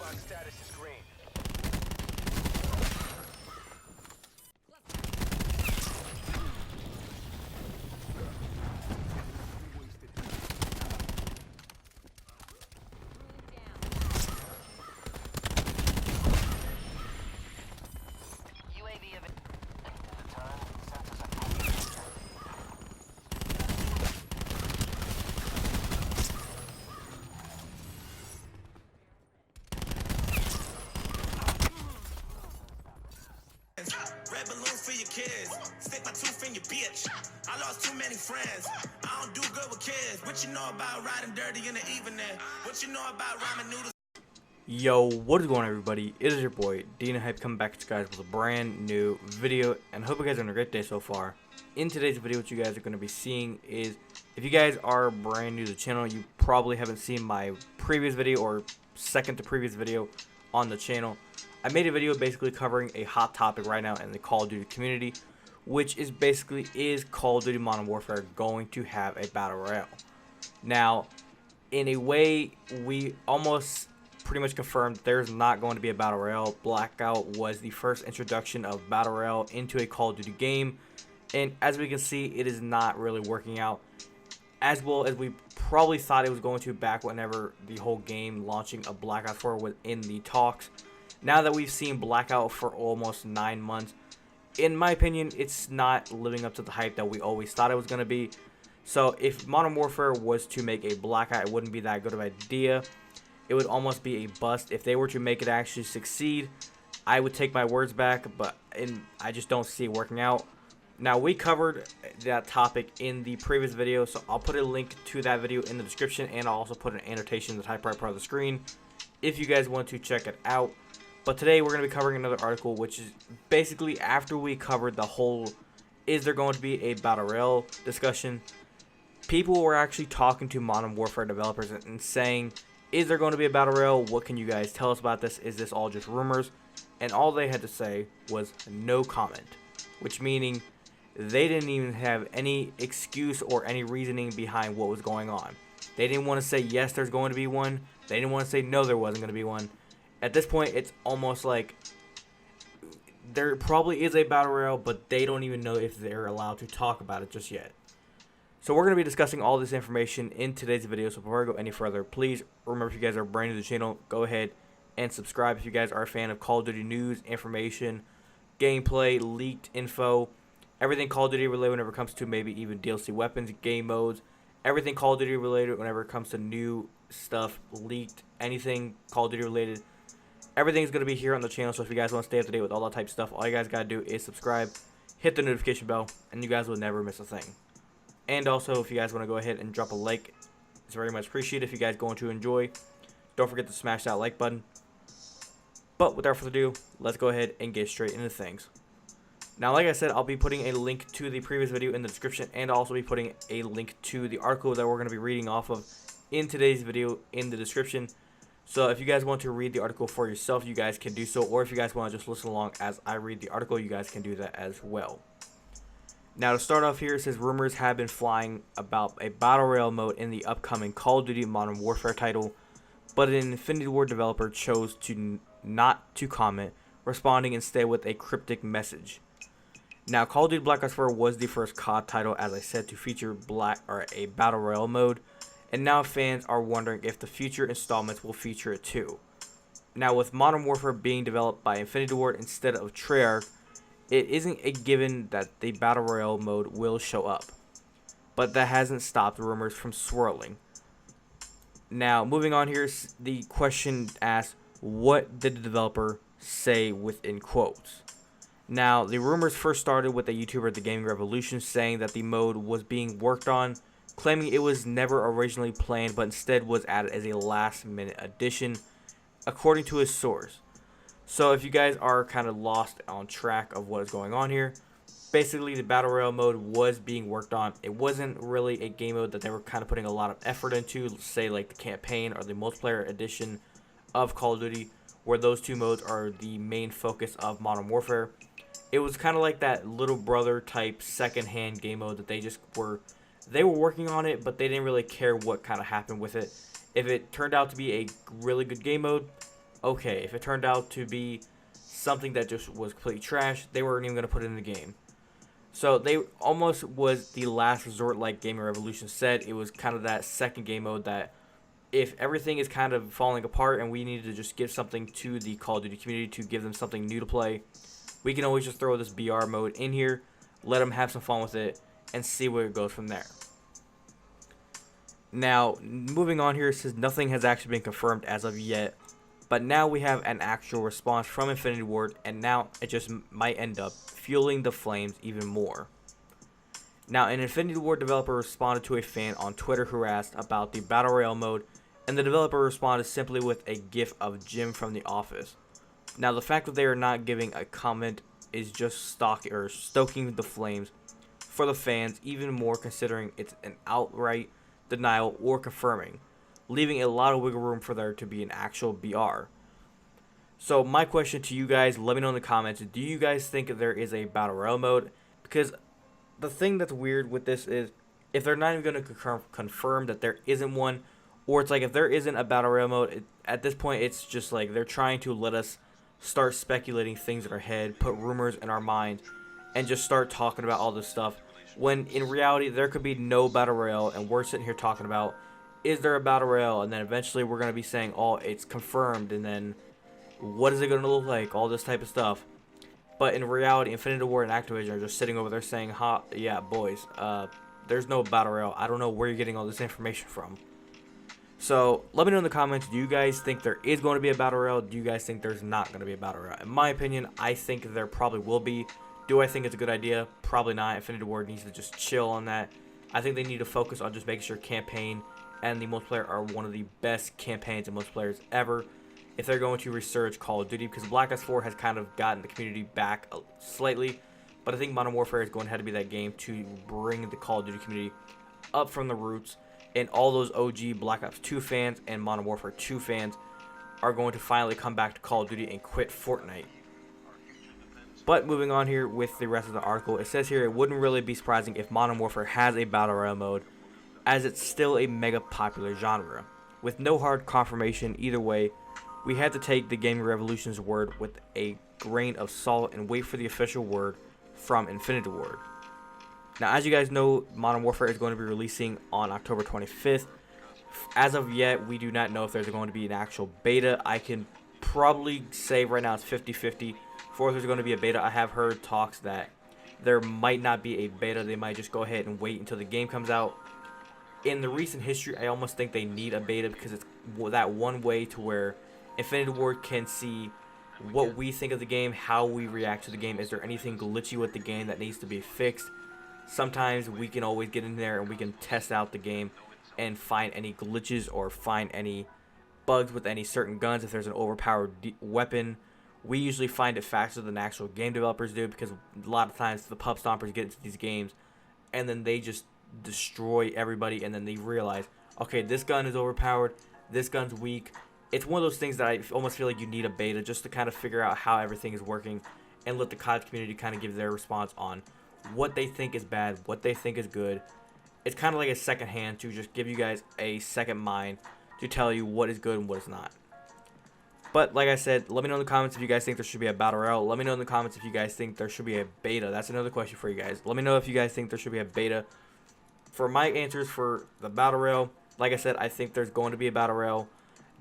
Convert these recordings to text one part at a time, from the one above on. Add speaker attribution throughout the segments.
Speaker 1: box status is green.
Speaker 2: UAV of
Speaker 3: Red balloon for your kids. Stick my tooth in your bitch. I lost too many friends. I don't do good with kids. What you know about riding dirty in the evening? What you know about ramen noodles?
Speaker 4: Yo, what is going on, everybody? It is your boy Dina Hype coming back to you guys with a brand new video, and I hope you guys are having a great day so far. In today's video, what you guys are going to be seeing is, if you guys are brand new to the channel, you probably haven't seen my previous video or second to previous video on the channel. I made a video basically covering a hot topic right now in the Call of Duty community, which is basically, is Call of Duty Modern Warfare going to have a Battle Royale? Now, in a way, we almost pretty much confirmed there's not going to be a Battle Royale. Blackout was the first introduction of Battle Royale into a Call of Duty game, and as we can see, it is not really working out as well as we probably thought it was going to back whenever the whole game launching a Blackout 4 was in the talks. Now that we've seen Blackout for almost 9 months, in my opinion, it's not living up to the hype that we always thought it was going to be. So if Modern Warfare was to make a Blackout, it wouldn't be that good of an idea. It would almost be a bust. If they were to make it actually succeed, I would take my words back, but I just don't see it working out. Now, we covered that topic in the previous video, so I'll put a link to that video in the description, and I'll also put an annotation in the top right part of the screen if you guys want to check it out. But today we're going to be covering another article, which is basically after we covered the whole is there going to be a Battle Royale discussion, people were actually talking to Modern Warfare developers and saying, is there going to be a Battle Royale? What can you guys tell us about this? Is this all just rumors? And all they had to say was no comment, which meaning they didn't even have any excuse or any reasoning behind what was going on. They didn't want to say yes, there's going to be one. They didn't want to say no, there wasn't going to be one. At this point, it's almost like there probably is a Battle Royale, but they don't even know if they're allowed to talk about it just yet. So we're going to be discussing all this information in today's video. So before I go any further, please remember, if you guys are brand new to the channel, go ahead and subscribe. If you guys are a fan of Call of Duty news, information, gameplay, leaked info, everything Call of Duty related whenever it comes to maybe even DLC weapons, game modes, everything Call of Duty related whenever it comes to new stuff, leaked, anything Call of Duty related, everything's going to be here on the channel. So if you guys want to stay up to date with all that type of stuff, all you guys got to do is subscribe, hit the notification bell, and you guys will never miss a thing. And also, if you guys want to go ahead and drop a like, it's very much appreciated. If you guys going to enjoy, don't forget to smash that like button. But without further ado, let's go ahead and get straight into things. Now, like I said, I'll be putting a link to the previous video in the description, and I'll also be putting a link to the article that we're going to be reading off of in today's video in the description. So if you guys want to read the article for yourself, you guys can do so, or if you guys want to just listen along as I read the article, you guys can do that as well. Now, to start off here, it says rumors have been flying about a Battle Royale mode in the upcoming Call of Duty Modern Warfare title, but an Infinity Ward developer chose to not to comment, responding instead with a cryptic message. Now, Call of Duty Black Ops 4 was the first COD title, as I said, to feature a Battle Royale mode, and now fans are wondering if the future installments will feature it too. Now, with Modern Warfare being developed by Infinity Ward instead of Treyarch, it isn't a given that the Battle Royale mode will show up, but that hasn't stopped rumors from swirling. Now, moving on here, the question asks, what did the developer say within quotes? Now, the rumors first started with a YouTuber at the Gaming Revolution saying that the mode was being worked on, claiming it was never originally planned but instead was added as a last-minute addition, according to his source. So if you guys are kind of lost on track of what is going on here, basically the Battle Royale mode was being worked on. It wasn't really a game mode that they were kind of putting a lot of effort into, say like the campaign or the multiplayer edition of Call of Duty, where those two modes are the main focus of Modern Warfare. It was kind of like that little brother type second-hand game mode that they were working on it, but they didn't really care what kind of happened with it. If it turned out to be a really good game mode, okay. If it turned out to be something that just was completely trash, they weren't even going to put it in the game. So they almost was the last resort, like Gaming Revolution said. It was kind of that second game mode that if everything is kind of falling apart and we needed to just give something to the Call of Duty community to give them something new to play, we can always just throw this BR mode in here, let them have some fun with it, and see where it goes from there. Now, moving on here, it says nothing has actually been confirmed as of yet, but now we have an actual response from Infinity Ward, and now it just might end up fueling the flames even more. Now, an Infinity Ward developer responded to a fan on Twitter who asked about the Battle Royale mode, and the developer responded simply with a gif of Jim from The Office. Now, the fact that they are not giving a comment is just stoking the flames for the fans even more, considering it's an outright denial or confirming, leaving a lot of wiggle room for there to be an actual BR. So my question to you guys, let me know in the comments, do you guys think there is a Battle Royale mode? Because the thing that's weird with this is, if they're not even going to confirm that there isn't one, or it's like if there isn't a Battle Royale mode, at this point it's just like they're trying to let us start speculating things in our head, put rumors in our mind, and just start talking about all this stuff, when in reality there could be no Battle Royale, and we're sitting here talking about, is there a Battle Royale, and then eventually we're going to be saying, oh, it's confirmed, and then what is it going to look like, all this type of stuff. But in reality, Infinity Ward and Activision are just sitting over there saying, ha, yeah, boys, there's no Battle Royale. I don't know where you're getting all this information from. So let me know in the comments, do you guys think there is going to be a Battle Royale? Do you guys think there's not going to be a Battle Royale? In my opinion, I think there probably will be. Do I think it's a good idea? Probably not. Infinity Ward needs to just chill on that. I think they need to focus on just making sure campaign and the multiplayer are one of the best campaigns and multiplayers ever, if they're going to resurge Call of Duty, because Black Ops 4 has kind of gotten the community back slightly, but I think Modern Warfare is going to have to be that game to bring the Call of Duty community up from the roots, and all those OG Black Ops 2 fans and Modern Warfare 2 fans are going to finally come back to Call of Duty and quit Fortnite. But moving on here with the rest of the article, it says here it wouldn't really be surprising if Modern Warfare has a Battle Royale mode, as it's still a mega popular genre. With no hard confirmation either way, we had to take the Gaming Revolution's word with a grain of salt and wait for the official word from Infinity Ward. Now, as you guys know, Modern Warfare is going to be releasing on October 25th. As of yet, we do not know if there's going to be an actual beta. I can probably say right now it's 50-50 for if there's going to be a beta. I have heard talks that there might not be a beta. They might just go ahead and wait until the game comes out. In the recent history, I almost think they need a beta, because it's that one way to where Infinity Ward can see what we think of the game, how we react to the game. Is there anything glitchy with the game that needs to be fixed? Sometimes we can always get in there and we can test out the game and find any glitches or find any bugs with any certain guns. If there's an overpowered weapon, we usually find it faster than actual game developers do, because a lot of times the pub stompers get into these games and then they just destroy everybody, and then they realize, okay, this gun is overpowered, this gun's weak. It's one of those things that I almost feel like you need a beta just to kind of figure out how everything is working, and let the COD community kind of give their response on what they think is bad, what they think is good. It's kind of like a second hand to just give you guys a second mind to tell you what is good and what is not. But like I said, let me know in the comments if you guys think there should be a Battle Royale. Let me know in the comments if you guys think there should be a beta. That's another question for you guys. Let me know if you guys think there should be a beta. For my answers for the Battle Royale, like I said, I think there's going to be a Battle Royale.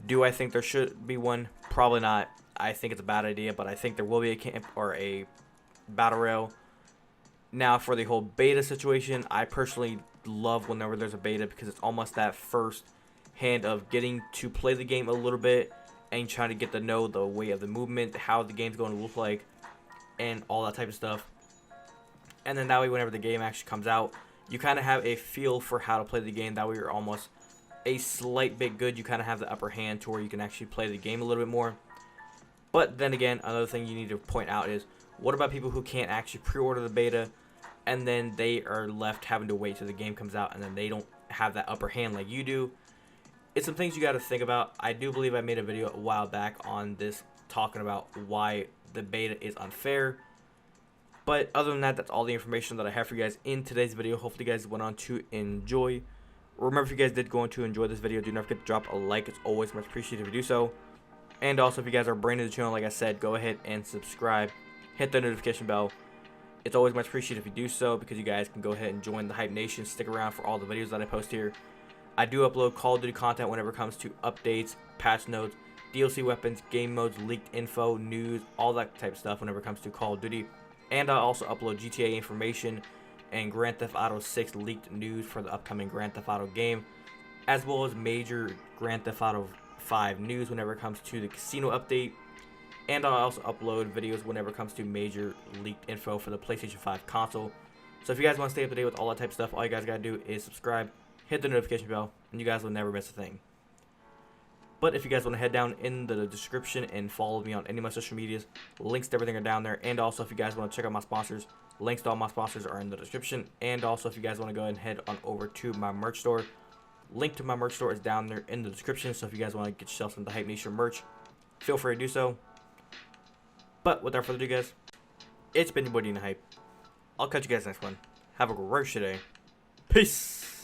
Speaker 4: Do I think there should be one? Probably not. I think it's a bad idea, but I think there will be a camp or a Battle Royale. Now, for the whole beta situation, I personally love whenever there's a beta, because it's almost that first hand of getting to play the game a little bit and trying to get to know the way of the movement, how the game's going to look like, and all that type of stuff. And then that way, whenever the game actually comes out, you kind of have a feel for how to play the game. That way you're almost a slight bit good. You kind of have the upper hand to where you can actually play the game a little bit more. But then again, another thing you need to point out is, what about people who can't actually pre-order the beta, and then they are left having to wait till the game comes out, and then they don't have that upper hand like you do? It's some things you got to think about. I do believe I made a video a while back on this, talking about why the beta is unfair. But other than that, that's all the information that I have for you guys in today's video. Hopefully you guys went on to enjoy. Remember, if you guys did go on to enjoy this video, do not forget to drop a like. It's always much appreciated if you do so. And also, if you guys are brand new to the channel, like I said, go ahead and subscribe. Hit the notification bell. It's always much appreciated if you do so, because you guys can go ahead and join the Hype Nation. Stick around for all the videos that I post here. I do upload Call of Duty content whenever it comes to updates, patch notes, DLC weapons, game modes, leaked info, news, all that type of stuff whenever it comes to Call of Duty. And I also upload GTA information and Grand Theft Auto 6 leaked news for the upcoming Grand Theft Auto game, as well as major Grand Theft Auto 5 news whenever it comes to the casino update. And I'll also upload videos whenever it comes to major leaked info for the PlayStation 5 console. So if you guys want to stay up to date with all that type of stuff, all you guys got to do is subscribe, hit the notification bell, and you guys will never miss a thing. But if you guys want to head down in the description and follow me on any of my social medias, links to everything are down there. And also, if you guys want to check out my sponsors, links to all my sponsors are in the description. And also, if you guys want to go ahead and head on over to my merch store, link to my merch store is down there in the description. So if you guys want to get yourself some of the Hype Nation merch, feel free to do so. But without further ado, guys, it's been your boy Dina Hype. I'll catch you guys next one. Have a great day. Peace.